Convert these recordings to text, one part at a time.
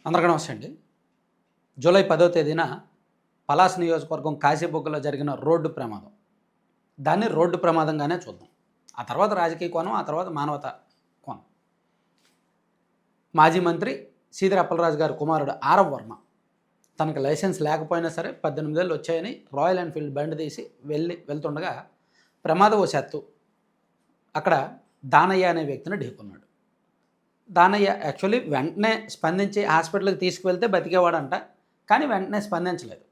అందరికీ నమస్తే అండి. జూలై 10వ తేదీన పలాస నియోజకవర్గం కాశీబుగ్గలో జరిగిన రోడ్డు ప్రమాదం. దాన్ని రోడ్డు ప్రమాదంగానే చూద్దాం. ఆ తర్వాత రాజకీయ కోణం, ఆ తర్వాత మానవతా కోణం. మాజీ మంత్రి సీదిరి అప్పలరాజు గారి కుమారుడు ఆరవ్ వర్మ తనకు లైసెన్స్ లేకపోయినా సరే 18 ఏళ్ళు వచ్చాయని రాయల్ ఎన్ఫీల్డ్ బండి తీసి వెళ్తుండగా ప్రమాదవశాత్తు అక్కడ దానయ్య అనే వ్యక్తిని ఢీకొన్నాడు. దానయ్య యాక్చువల్లీ వెంటనే స్పందించి హాస్పిటల్కి తీసుకువెళ్తే బతికేవాడంట. కానీ వెంటనే స్పందించలేదు.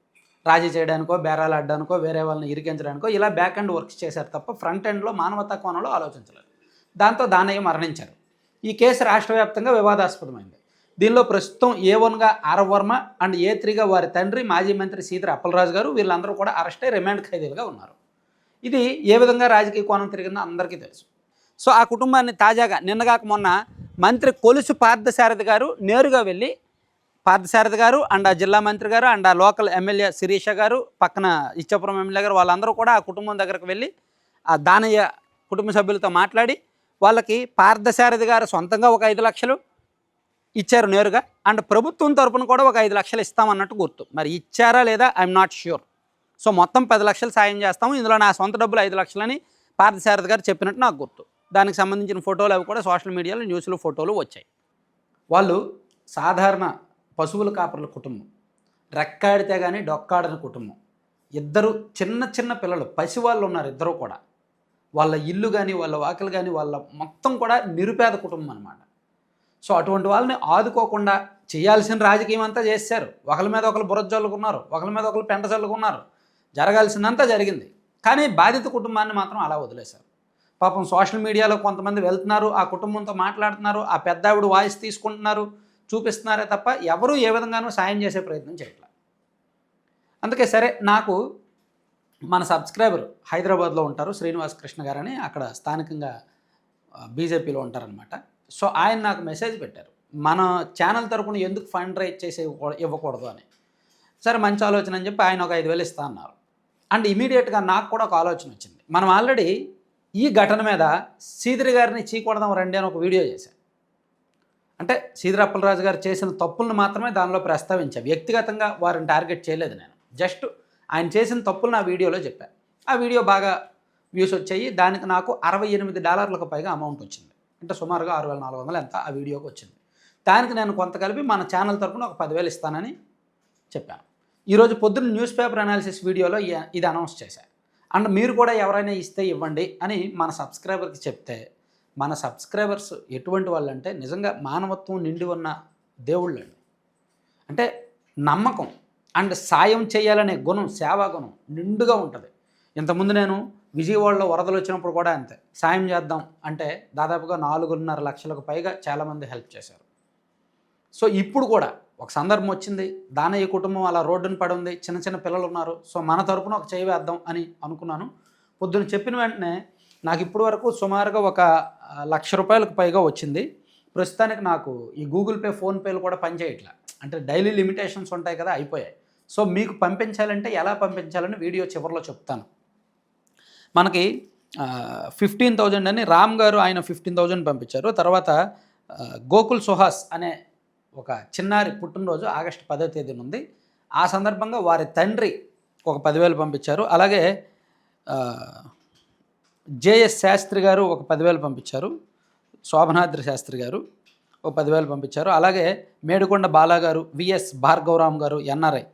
రాజీ చేయడానికో, బేరాలు ఆడడానికో, వేరే వాళ్ళని ఇరికించడానికో ఇలా బ్యాక్ ఎండ్ వర్క్స్ చేశారు తప్ప ఫ్రంట్ ఎండ్లో మానవతా కోణంలో ఆలోచించలేదు. దాంతో దానయ్య మరణించారు. ఈ కేసు రాష్ట్ర వ్యాప్తంగా వివాదాస్పదమైంది. దీనిలో ప్రస్తుతం A1గా ఆరవ్ వర్మ అండ్ A3గా వారి తండ్రి మాజీ మంత్రి సీదిరి అప్పలరాజు గారు వీళ్ళందరూ కూడా అరెస్ట్ అయి రిమాండ్ ఖైదీలుగా ఉన్నారు. ఇది ఏ విధంగా రాజకీయ కోణం తిరిగిందో అందరికీ తెలుసు. సో ఆ కుటుంబాన్ని తాజాగా నిన్నగాక మొన్న మంత్రి కొలుసు పార్థసారథి గారు నేరుగా వెళ్ళి పార్థసారథి గారు అండ్ ఆ జిల్లా మంత్రి గారు అండ్ ఆ లోకల్ ఎమ్మెల్యే శిరీష గారు పక్కన ఇచ్చాపురం ఎమ్మెల్యే గారు వాళ్ళందరూ కూడా ఆ కుటుంబం దగ్గరకు వెళ్ళి ఆ దానయ్య కుటుంబ సభ్యులతో మాట్లాడి వాళ్ళకి పార్థసారథి గారు సొంతంగా ఒక 5 లక్షలు ఇచ్చారు నేరుగా. అండ్ ప్రభుత్వం తరపున కూడా ఒక 5 లక్షలు ఇస్తామన్నట్టు గుర్తు. మరి ఇచ్చారా లేదా ఐఎమ్ నాట్ ష్యూర్. సో మొత్తం 10 లక్షలు సాయం చేస్తాము, ఇందులో నా సొంత డబ్బులు 5 లక్షలని పార్థసారథి గారు చెప్పినట్టు నాకు గుర్తు. దానికి సంబంధించిన ఫోటోలు అవి కూడా సోషల్ మీడియాలో న్యూస్లో ఫోటోలు వచ్చాయి. వాళ్ళు సాధారణ పశువుల కాపరుల కుటుంబం, రెక్కాడితే కానీ డొక్కాడని కుటుంబం. ఇద్దరు చిన్న చిన్న పిల్లలు, పసివాళ్ళు ఉన్నారు ఇద్దరు కూడా. వాళ్ళ ఇల్లు కానీ వాళ్ళ వాకిలు కానీ వాళ్ళ మొత్తం కూడా నిరుపేద కుటుంబం అనమాట. సో అటువంటి వాళ్ళని ఆదుకోకుండా చేయాల్సిన రాజకీయం అంతా చేశారు. ఒకరి మీద ఒకరు బురద జల్లుకున్నారు, ఒకరి మీద ఒకరు పెంట జల్లుకున్నారు. జరగాల్సిందంతా జరిగింది. కానీ బాధిత కుటుంబాన్ని మాత్రం అలా వదిలేశారు. పాపం సోషల్ మీడియాలో కొంతమంది వెళ్తున్నారు, ఆ కుటుంబంతో మాట్లాడుతున్నారు, ఆ పెద్దావిడ వాయిస్ తీసుకుంటున్నారు, చూపిస్తున్నారే తప్ప ఎవరూ ఏ విధంగానూ సాయం చేసే ప్రయత్నం చేయట్లేదు. అందుకే సరే నాకు మన సబ్స్క్రైబర్ హైదరాబాద్లో ఉంటారు, శ్రీనివాస్ కృష్ణ గారని, అక్కడ స్థానికంగా బీజేపీలో ఉంటారనమాట. సో ఆయన నాకు మెసేజ్ పెట్టారు, మన ఛానల్ తరపున ఎందుకు ఫండ్ రైజ్ చేసి ఇవ్వకూడదు అని. సరే మంచి ఆలోచన అని చెప్పి ఆయన ఒక 5,000 ఇస్తా అన్నారు. అండ్ ఇమీడియట్గా నాకు కూడా ఒక ఆలోచన వచ్చింది. మనం ఆల్రెడీ ఈ ఘటన మీద సీదిరి గారిని చీకొడదాం రండి అని ఒక వీడియో చేశాను. అంటే సీదిరి అప్పలరాజు గారు చేసిన తప్పులను మాత్రమే దానిలో ప్రస్తావించాను. వ్యక్తిగతంగా వారిని టార్గెట్ చేయలేదు నేను. జస్ట్ ఆయన చేసిన తప్పులు నా వీడియోలో చెప్పాను. ఆ వీడియో బాగా వ్యూస్ వచ్చాయి. దానికి నాకు $68 పైగా అమౌంట్ వచ్చింది. అంటే సుమారుగా 6,400 ఎంత ఆ వీడియోకి వచ్చింది. దానికి నేను కొంత కలిపి మన ఛానల్ తరపున ఒక 10,000 ఇస్తానని చెప్పాను. ఈరోజు పొద్దున్న న్యూస్ పేపర్ అనాలిసిస్ వీడియోలో ఇది అనౌన్స్ చేశాను. అండ్ మీరు కూడా ఎవరైనా ఇస్తే ఇవ్వండి అని మన సబ్స్క్రైబర్కి చెప్తే, మన సబ్స్క్రైబర్స్ ఎటువంటి వాళ్ళు అంటే నిజంగా మానవత్వం నిండి ఉన్న దేవుళ్ళండి. అంటే నమ్మకం అండ్ సాయం చేయాలనే గుణం, సేవా గుణం నిండుగా ఉంటుంది. ఇంతకుముందు నేను విజయవాడలో వరదలు వచ్చినప్పుడు కూడా అంతే, సాయం చేద్దాం అంటే దాదాపుగా 4.5 లక్షలకు పైగా చాలామంది హెల్ప్ చేశారు. సో ఇప్పుడు కూడా ఒక సందర్భం వచ్చింది, దానయ్య కుటుంబం అలా రోడ్డున పడి ఉంది, చిన్న చిన్న పిల్లలు ఉన్నారు. సో మన తరపున ఒక చేయి వేద్దాం అని అనుకున్నాను. పొద్దున్న చెప్పిన వెంటనే నాకు ఇప్పటి వరకు సుమారుగా ఒక ₹1,00,000 పైగా వచ్చింది. ప్రస్తుతానికి నాకు ఈ గూగుల్ పే, ఫోన్పేలు కూడా పనిచేయట్లా. అంటే డైలీ లిమిటేషన్స్ ఉంటాయి కదా, అయిపోయాయి. సో మీకు పంపించాలంటే ఎలా పంపించాలని వీడియో చివరిలో చెప్తాను. మనకి 15,000 అని రామ్ గారు ఆయన 15,000 పంపించారు. తర్వాత గోకుల్ సుహాస్ అనే ఒక చిన్నారి పుట్టినరోజు ఆగస్టు 10వ తేదీన ఉంది. ఆ సందర్భంగా వారి తండ్రి ఒక 10,000 పంపించారు. అలాగే జేఎస్ శాస్త్రి గారు ఒక 10,000 పంపించారు. శోభనాద్రి శాస్త్రి గారు ఒక 10,000 పంపించారు. అలాగే మేడుకొండ బాలా గారు, విఎస్ భార్గవరామ్ గారు ఎన్ఆర్ఐ,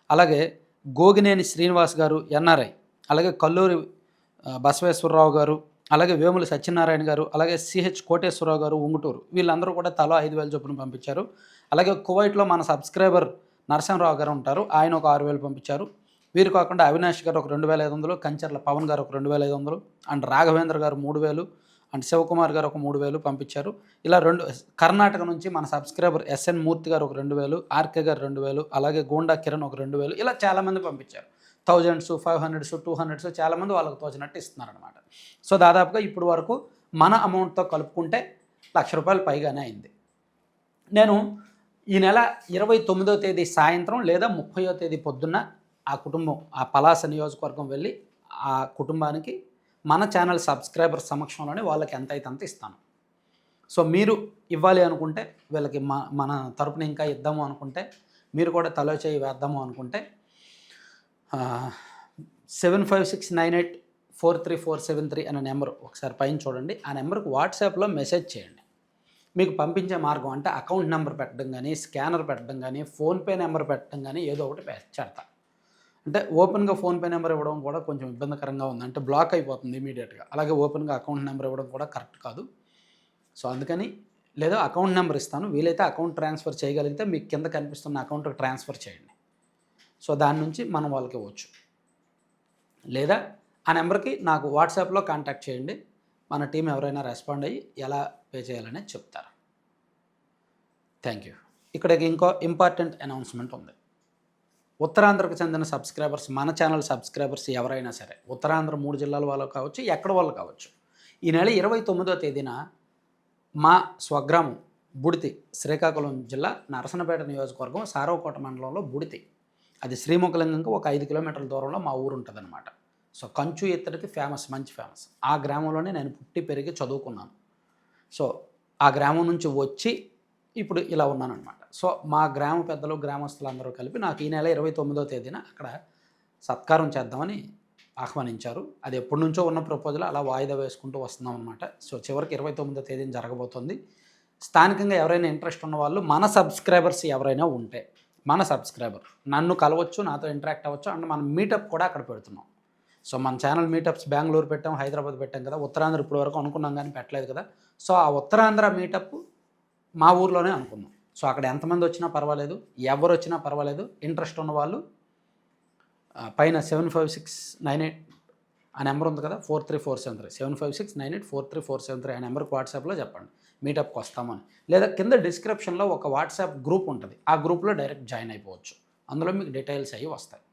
అలాగే గోగినేని శ్రీనివాస్ గారు ఎన్ఆర్ఐ, అలాగే కల్లూరి బసవేశ్వరరావు గారు, అలాగే వేముల సత్యనారాయణ గారు, అలాగే సిహెచ్ కోటేశ్వరరావు గారు ఉంగుటూరు, వీళ్ళందరూ కూడా తలా 5,000 చొప్పున పంపించారు. అలాగే కువైట్లో మన సబ్స్క్రైబర్ నరసింహరావు గారు ఉంటారు, ఆయన ఒక 6,000 పంపించారు. వీరు కాకుండా అవినాష్ గారు ఒక 2,500, కంచర్ల పవన్ గారు ఒక 2,500, అండ్ రాఘవేంద్ర గారు 3,000, అండ్ శివకుమార్ గారు ఒక 3,000 పంపించారు. ఇలా కర్ణాటక నుంచి మన సబ్స్క్రైబర్ ఎస్ఎన్ మూర్తి గారు ఒక 2,000, ఆర్కే గారు 2,000, అలాగే గోండా కిరణ్ ఒక 2,000, ఇలా చాలామంది పంపించారు. 1000s, 500s, 200s చాలామంది వాళ్ళకు తోచినట్టు ఇస్తున్నారనమాట. సో దాదాపుగా ఇప్పుడు వరకు మన అమౌంట్తో కలుపుకుంటే ₹1,00,000 పైగానే అయింది. నేను ఈ నెల 29వ తేదీ సాయంత్రం లేదా 30వ తేదీ పొద్దున్న ఆ కుటుంబం, ఆ పలాస నియోజకవర్గం వెళ్ళి ఆ కుటుంబానికి మన ఛానల్ సబ్స్క్రైబర్ సమక్షంలోనే వాళ్ళకి ఎంత అయితే అంత ఇస్తాను. సో మీరు ఇవ్వాలి అనుకుంటే వీళ్ళకి మన తరపున ఇంకా ఇద్దాము అనుకుంటే, మీరు కూడా తలో చేయి వేద్దాము అనుకుంటే 7569843473 అనే నెంబర్ ఒకసారి పైన చూడండి. ఆ నెంబర్కి వాట్సాప్లో మెసేజ్ చేయండి. మీకు పంపించే మార్గం అంటే అకౌంట్ నెంబర్ పెట్టడం కానీ, స్కానర్ పెట్టడం కానీ, ఫోన్పే నెంబర్ పెట్టడం కానీ ఏదో ఒకటి చేడతా. అంటే ఓపెన్గా ఫోన్పే నెంబర్ ఇవ్వడం కూడా కొంచెం ఇబ్బందికరంగా ఉంది. అంటే బ్లాక్ అయిపోతుంది ఇమీడియట్గా. అలాగే ఓపెన్గా అకౌంట్ నెంబర్ ఇవ్వడం కూడా కరెక్ట్ కాదు. సో అందుకని లేదా అకౌంట్ నెంబర్ ఇస్తాను, వీలైతే అకౌంట్ ట్రాన్స్ఫర్ చేయగలిగితే మీకు కింద కనిపిస్తున్న అకౌంట్కి ట్రాన్స్ఫర్ చేయండి. సో దాని నుంచి మనం వాళ్ళకి ఇవ్వచ్చు. లేదా ఆ నెంబర్కి నాకు వాట్సాప్లో కాంటాక్ట్ చేయండి. మన టీం ఎవరైనా రెస్పాండ్ అయ్యి ఎలా పే చేయాలనేది చెప్తారు. Thank you. ఇక్కడ ఇంకో ఇంపార్టెంట్ అనౌన్స్మెంట్ ఉంది. ఉత్తరాంధ్రకు చెందిన సబ్స్క్రైబర్స్, మన ఛానల్ సబ్స్క్రైబర్స్ ఎవరైనా సరే, ఉత్తరాంధ్ర 3 జిల్లాల వాళ్ళు కావచ్చు, ఎక్కడ వాళ్ళు కావచ్చు, ఈ నెల 29వ తేదీన మా స్వగ్రామం బుడితి, శ్రీకాకుళం జిల్లా నరసనపేట నియోజకవర్గం సారవకోట మండలంలో బుడితి, అది శ్రీముఖలింగంకి ఒక 5 కిలోమీటర్ల దూరంలో మా ఊరు ఉంటుందన్నమాట. సో కంచు ఇత్తడికి ఫేమస్, మంచి ఫేమస్. ఆ గ్రామంలోనే నేను పుట్టి పెరిగి చదువుకున్నాను. సో ఆ గ్రామం నుంచి వచ్చి ఇప్పుడు ఇలా ఉన్నానన్నమాట. సో మా గ్రామ పెద్దలు, గ్రామస్తులందరూ కలిపి నాకు ఈ నెల 29వ తేదీన అక్కడ సత్కారం చేద్దామని ఆహ్వానించారు. అది ఎప్పటి నుంచో ఉన్న ప్రపోజల్ అలా వాయిదా వేసుకుంటూ వస్తున్నాం అనమాట. సో చివరికి 29వ తేదీన జరగబోతోంది. స్థానికంగా ఎవరైనా ఇంట్రెస్ట్ ఉన్న వాళ్ళు, మన సబ్స్క్రైబర్స్ ఎవరైనా ఉంటే, మన సబ్స్క్రైబర్ నన్ను కలవచ్చు, నాతో ఇంటరాక్ట్ అవ్వచ్చు. అండ్ మనం మీటప్ కూడా అక్కడ పెడుతున్నాం. సో మన ఛానల్ మీటప్స్ బెంగళూరు పెట్టాం, హైదరాబాద్ పెట్టాం కదా, ఉత్తరాంధ్ర ఇప్పుడు వరకు అనుకున్నాం కానీ పెట్టలేదు కదా. సో ఆ ఉత్తరాంధ్ర మీటప్ మా ఊర్లోనే అనుకున్నాం. సో అక్కడ ఎంతమంది వచ్చినా పర్వాలేదు, ఎవరు వచ్చినా పర్వాలేదు. ఇంట్రెస్ట్ ఉన్న వాళ్ళు పైన 7569 ఆ నెంబర్ ఉంది కదా, 43473, 7569843473 ఆ నెంబర్కి వాట్సాప్లో చెప్పండి మీటప్కి వస్తామని. లేదా కింద డిస్క్రిప్షన్లో ఒక వాట్సాప్ గ్రూప్ ఉంటుంది, ఆ గ్రూప్లో డైరెక్ట్ జాయిన్ అయిపోవచ్చు. అందులో మీకు డీటెయిల్స్ అయ్యి వస్తాయి.